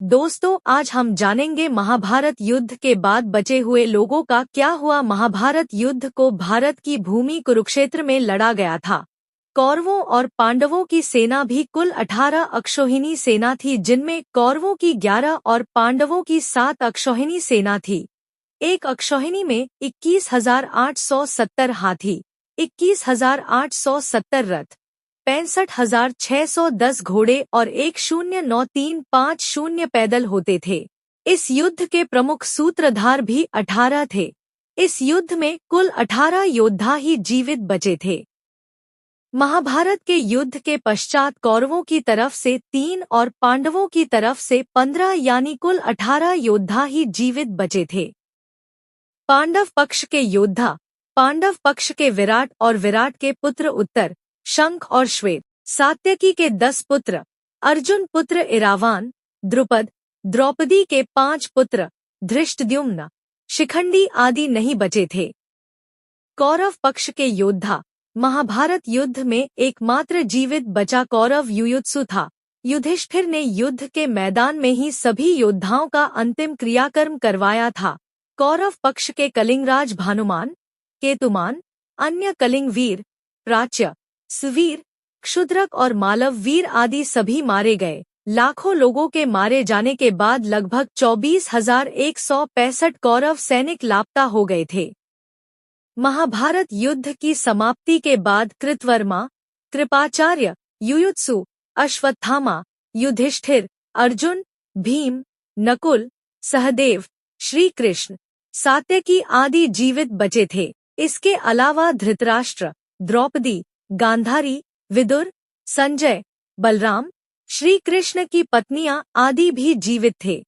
दोस्तों, आज हम जानेंगे महाभारत युद्ध के बाद बचे हुए लोगों का क्या हुआ। महाभारत युद्ध को भारत की भूमि कुरुक्षेत्र में लड़ा गया था। कौरवों और पांडवों की सेना भी कुल 18 अक्षौहिणी सेना थी, जिनमें कौरवों की 11 और पांडवों की 7 अक्षौहिणी सेना थी। एक अक्षौहिणी में 21,870 हाथी, 21,870 रथ, 65,610 घोड़े और 109,350 पैदल होते थे। इस युद्ध के प्रमुख सूत्रधार भी 18 थे। इस युद्ध में कुल 18 योद्धा ही जीवित बचे थे। महाभारत के युद्ध के पश्चात कौरवों की तरफ से 3 और पांडवों की तरफ से 15 यानी कुल 18 योद्धा ही जीवित बचे थे। पांडव पक्ष के योद्धा, पांडव पक्ष के विराट और विराट के पुत्र उत्तर, शंख और श्वेत, सात्यकी के 10 पुत्र, अर्जुन पुत्र इरावान, द्रुपद, द्रौपदी के 5 पुत्र, धृष्टद्युम्न, शिखंडी आदि नहीं बचे थे। कौरव पक्ष के योद्धा, महाभारत युद्ध में एकमात्र जीवित बचा कौरव युयुत्सु था। युधिष्ठिर ने युद्ध के मैदान में ही सभी योद्धाओं का अंतिम क्रियाकर्म करवाया था। कौरव पक्ष के कलिंगराज भानुमान, केतुमान, अन्य कलिंग वीर, प्राच्य, सुवीर, क्षुद्रक और मालव वीर आदि सभी मारे गए। लाखों लोगों के मारे जाने के बाद लगभग 24,165 कौरव सैनिक लापता हो गए थे। महाभारत युद्ध की समाप्ति के बाद कृतवर्मा, कृपाचार्य, युयुत्सु, अश्वत्थामा, युधिष्ठिर, अर्जुन, भीम, नकुल, सहदेव, श्री कृष्ण, सात्यकी आदि जीवित बचे थे। इसके अलावा धृतराष्ट्र, द्रौपदी, गांधारी, विदुर, संजय, बलराम, श्री कृष्ण की पत्नियां आदि भी जीवित थे।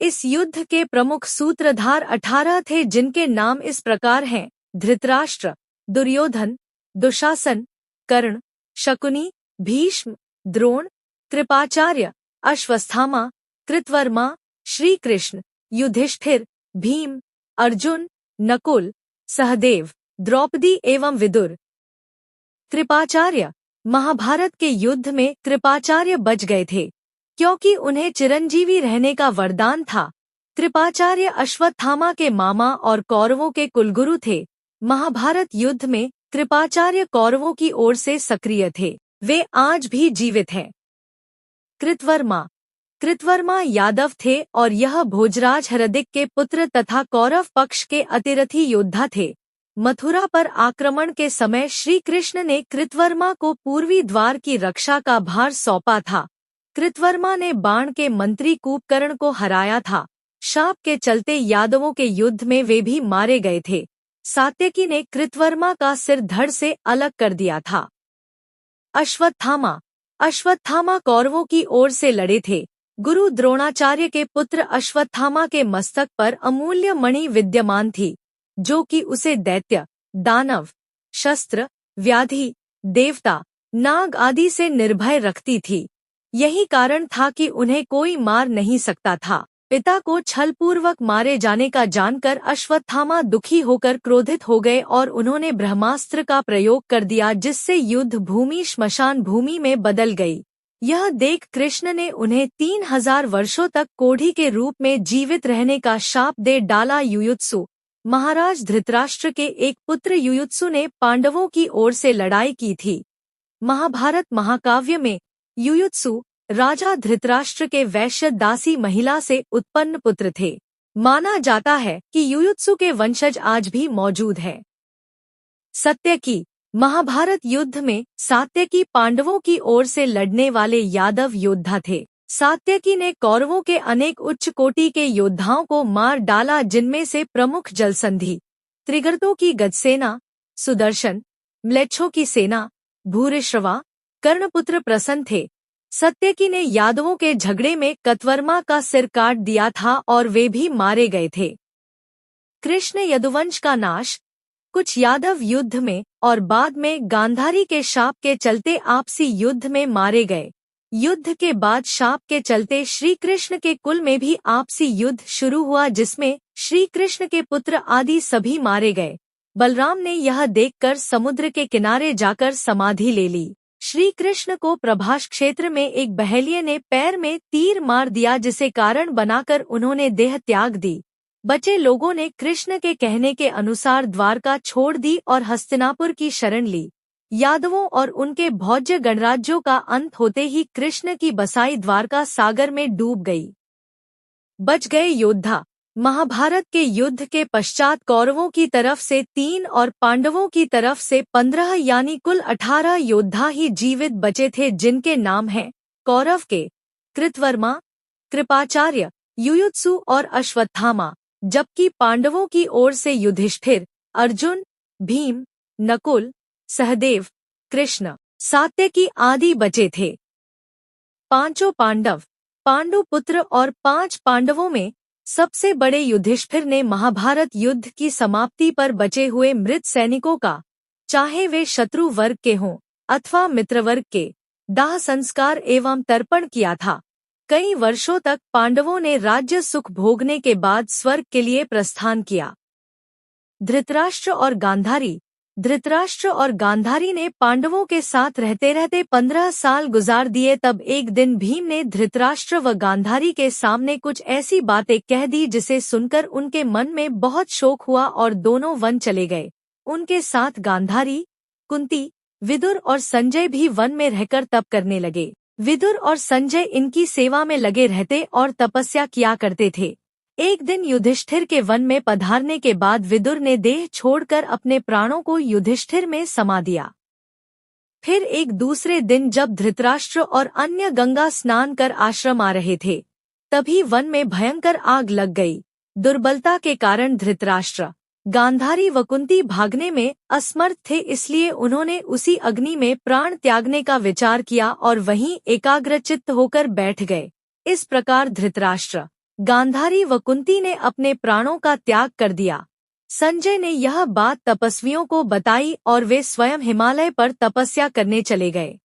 इस युद्ध के प्रमुख सूत्रधार 18 थे, जिनके नाम इस प्रकार हैं: धृतराष्ट्र, दुर्योधन, दुशासन, कर्ण, शकुनी, भीष्म, द्रोण, कृपाचार्य, अश्वत्थामा, कृतवर्मा, श्री कृष्ण, युधिष्ठिर, भीम, अर्जुन, नकुल, सहदेव, द्रौपदी एवं विदुर। कृपाचार्य, महाभारत के युद्ध में कृपाचार्य बच गए थे, क्योंकि उन्हें चिरंजीवी रहने का वरदान था। कृपाचार्य अश्वत्थामा के मामा और कौरवों के कुलगुरु थे। महाभारत युद्ध में कृपाचार्य कौरवों की ओर से सक्रिय थे। वे आज भी जीवित हैं। कृतवर्मा, कृतवर्मा यादव थे और यह भोजराज हरदिक के पुत्र तथा कौरव पक्ष के अतिरथी योद्धा थे। मथुरा पर आक्रमण के समय श्री कृष्ण ने कृतवर्मा को पूर्वी द्वार की रक्षा का भार सौंपा था। कृतवर्मा ने बाण के मंत्री कूपकर्ण को हराया था। शाप के चलते यादवों के युद्ध में वे भी मारे गए थे। सात्यकी ने कृतवर्मा का सिर धड़ से अलग कर दिया था। अश्वत्थामा, अश्वत्थामा कौरवों की ओर से लड़े थे। गुरु द्रोणाचार्य के पुत्र अश्वत्थामा के मस्तक पर अमूल्य मणि विद्यमान थी, जो कि उसे दैत्य, दानव, शस्त्र, व्याधि, देवता, नाग आदि से निर्भय रखती थी। यही कारण था कि उन्हें कोई मार नहीं सकता था। पिता को छलपूर्वक मारे जाने का जानकर अश्वत्थामा दुखी होकर क्रोधित हो गए और उन्होंने ब्रह्मास्त्र का प्रयोग कर दिया, जिससे युद्ध भूमि श्मशान भूमि में बदल गई। यह देख कृष्ण ने उन्हें 3,000 वर्षों तक कोढ़ी के रूप में जीवित रहने का शाप दे डाला। युयुत्सु, महाराज धृतराष्ट्र के एक पुत्र युयुत्सु ने पांडवों की ओर से लड़ाई की थी। महाभारत महाकाव्य में युयुत्सु राजा धृतराष्ट्र के वैश्य दासी महिला से उत्पन्न पुत्र थे। माना जाता है कि युयुत्सु के वंशज आज भी मौजूद हैं। सात्यकी, महाभारत युद्ध में सात्यकी पांडवों की ओर से लड़ने वाले यादव योद्धा थे। सात्यकी ने कौरवों के अनेक उच्च कोटि के योद्धाओं को मार डाला, जिनमें से प्रमुख जलसंधि, त्रिगर्तों की गजसेना, सुदर्शन, म्लेच्छों की सेना, भूरिश्रवा, कर्णपुत्र प्रसन्न थे। सात्यकी ने यादवों के झगड़े में कृतवर्मा का सिर काट दिया था और वे भी मारे गए थे। कृष्ण यदुवंश का नाश, कुछ यादव युद्ध में और बाद में गांधारी के शाप के चलते आपसी युद्ध में मारे गए। युद्ध के बाद शाप के चलते श्री कृष्ण के कुल में भी आपसी युद्ध शुरू हुआ, जिसमें श्री कृष्ण के पुत्र आदि सभी मारे गए। बलराम ने यह देखकर समुद्र के किनारे जाकर समाधि ले ली। श्री कृष्ण को प्रभास क्षेत्र में एक बहेलिये ने पैर में तीर मार दिया, जिसे कारण बनाकर उन्होंने देह त्याग दी। बचे लोगों ने कृष्ण के कहने के अनुसार द्वारका छोड़ दी और हस्तिनापुर की शरण ली। यादवों और उनके भोज्य गणराज्यों का अंत होते ही कृष्ण की बसाई द्वारका सागर में डूब गई। बच गए योद्धा। महाभारत के युद्ध के पश्चात कौरवों की तरफ से 3 और पांडवों की तरफ से 15 यानी कुल 18 योद्धा ही जीवित बचे थे, जिनके नाम हैं कौरव के कृतवर्मा, कृपाचार्य, युयुत्सु और अश्वत्थामा, जबकि पांडवों की ओर से युधिष्ठिर, अर्जुन, भीम, नकुल, सहदेव, कृष्ण, सात्यकी आदि बचे थे। पांचों पांडव पांडुपुत्र और 5 पांडवों में सबसे बड़े युधिष्ठिर ने महाभारत युद्ध की समाप्ति पर बचे हुए मृत सैनिकों का, चाहे वे शत्रु वर्ग के हों अथवा मित्र वर्ग के, दाह संस्कार एवं तर्पण किया था। कई वर्षों तक पांडवों ने राज्य सुख भोगने के बाद स्वर्ग के लिए प्रस्थान किया। धृतराष्ट्र और गांधारी ने पांडवों के साथ रहते रहते 15 साल गुजार दिए। तब एक दिन भीम ने धृतराष्ट्र व गांधारी के सामने कुछ ऐसी बातें कह दी जिसे सुनकर उनके मन में बहुत शोक हुआ और दोनों वन चले गए। उनके साथ गांधारी, कुंती, विदुर और संजय भी वन में रहकर तप करने लगे। विदुर और संजय इनकी सेवा में लगे रहते और तपस्या किया करते थे। एक दिन युधिष्ठिर के वन में पधारने के बाद विदुर ने देह छोड़कर अपने प्राणों को युधिष्ठिर में समा दिया। फिर एक दूसरे दिन जब धृतराष्ट्र और अन्य गंगा स्नान कर आश्रम आ रहे थे, तभी वन में भयंकर आग लग गई। दुर्बलता के कारण धृतराष्ट्र, गांधारी व कुंती भागने में असमर्थ थे, इसलिए उन्होंने उसी अग्नि में प्राण त्यागने का विचार किया और वहीं एकाग्रचित्त होकर बैठ गए। इस प्रकार धृतराष्ट्र, गांधारी व कुंती ने अपने प्राणों का त्याग कर दिया। संजय ने यह बात तपस्वियों को बताई और वे स्वयं हिमालय पर तपस्या करने चले गए।